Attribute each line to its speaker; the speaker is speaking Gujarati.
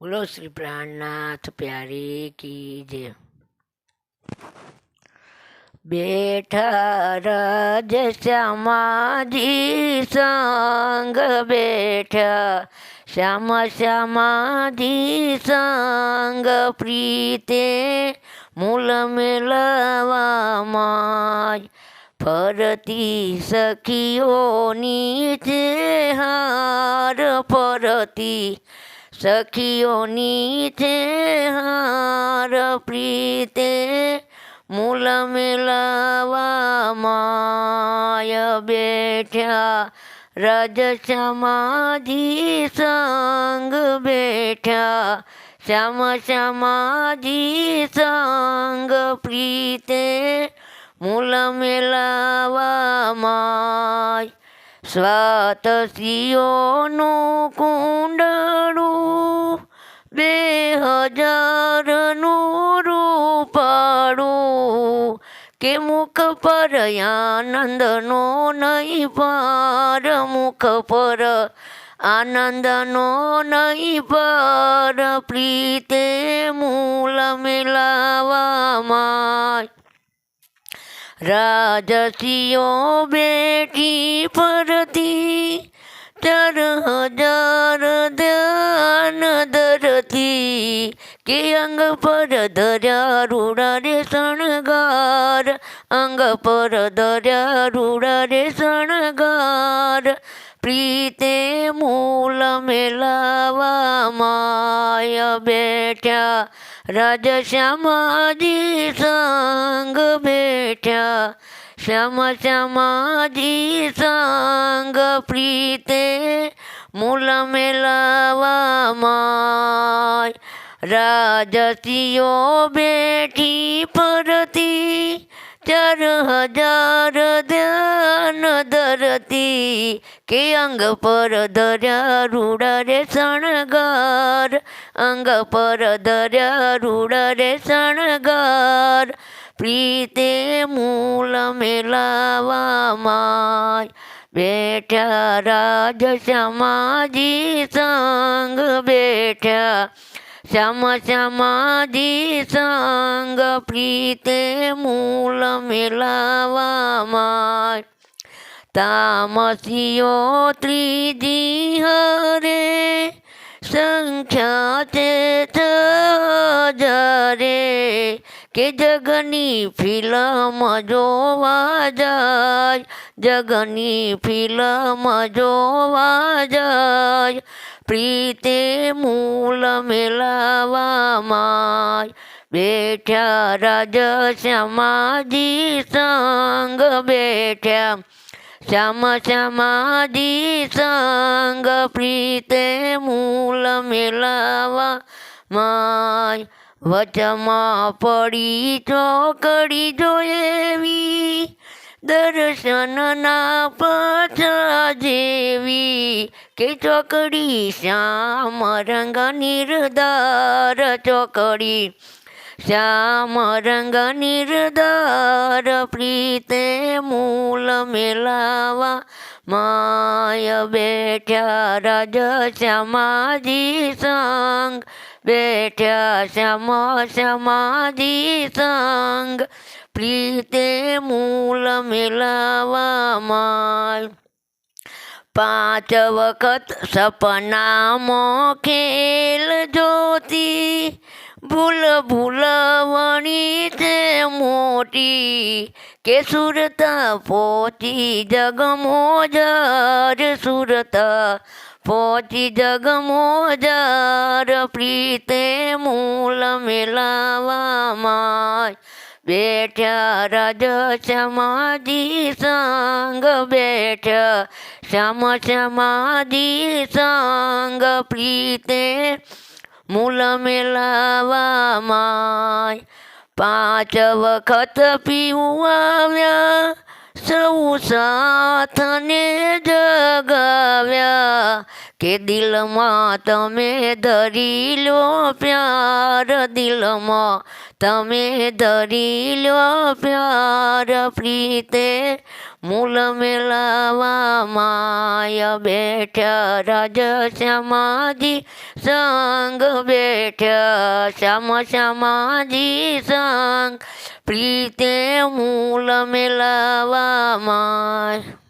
Speaker 1: बोलो श्री प्राणनाथ प्यारे की जय। बैठा राज श्यामाजी संग बैठा श्याम श्यामाजी संग प्रीते मूल मिलवा माय फरती सखीओनी છે હાર ફરતી સખીઓની છે હાર પ્રીતે મૂલ મેળવા માય બેઠા રાજશ્યામાજી સંગ બેઠા શ્યામ શ્યામાજી સંગ પ્રીતે મૂલ મેળવા માય સ્વાતસિયોનું કુંડળું 2000નું રૂપાળું કે મુખ પર આનંદનો નહીં પાર મુખ પર આનંદનો નહીં પાર પ્રીતે મૂલ મેળવામાં રાજસીઓ બેઠી ફરતી 4000 ધ્યાન ધરતી કે અંગ પર ધર્યા રૂડા રે શણગાર અંગ પર ધર્યા રૂડા રે શણગાર પ્રીતે મૂલ મેળવા માય બેઠા રાજશ્યામાજી સંગ બેઠા શ્યામ શ્યામાજી સંગ પ્રીતે મૂલ મેળવા માય રાજસીઓ બેઠી ફરતી 4000 ધ્યાન ધરતી કે અંગ પર ધર્યા રૂડા રે શણગાર અંગ પર ધર્યા રૂડા રે શણગાર પ્રીતે મૂલ મેળવા માય બેઠા રાજશ્યામાજી સંગ બેઠા શ્યામ શ્યામાજી સંગ પ્રીતે મૂલ મેળવા માય તામસીઓ ત્રીજી હરે સંખ્યા છે 6000 કે જગની ફિલ્મ જોવા જાય જગની ફિલ્મ જોવા જાય પ્રીતે મૂલ મેળવા માય બેઠા રાજશ્યામાજી સંગ બેઠા શ્યામ શ્યામાજી સંગ પ્રીતે મૂલ મેળવા માય વચમાં પડી ચોકડી જોયેવી દર્શનના પાછા જેવી કે ચોકડી શ્યામ રંગ નિર્ધાર ચોકડી શ્યામ રંગ નિર્ધાર પ્રીતે મૂલ મેળવા માય બેઠા રાજશ્યામાજી સંગ બેઠા શ્યામ શ્યામાજી સંગ પ્રીતે મૂલ મેળવા માય 5 વખત સપનામાં ખેલ જોતી ભૂલ ભૂલવણી છે મોટી કે સુરતા પહોંચી જગમોજાર સુરતા પહોંચી જગમોજાર પ્રીતે મૂલ મેળવા માય બેઠા રાજશ્યામાજી સંગ બેઠા શ્યામ શ્યામાજી સંગ પ્રીતે મૂલ મેળવા માય 5 વખત પીવું આવ્યા સૌ સાથને જગાવ્યા કે દિલમાં તમે ધરી લો પ્યાર, દિલમાં તમે ધરી લો પ્યાર, પ્રીતે મૂલ મેલાવા માય બેઠા, રાજ શ્યામાજી સંગ બેઠા, શ્યામ શ્યામાજી સંગ, પ્રીતે મૂલ મેલાવા માય.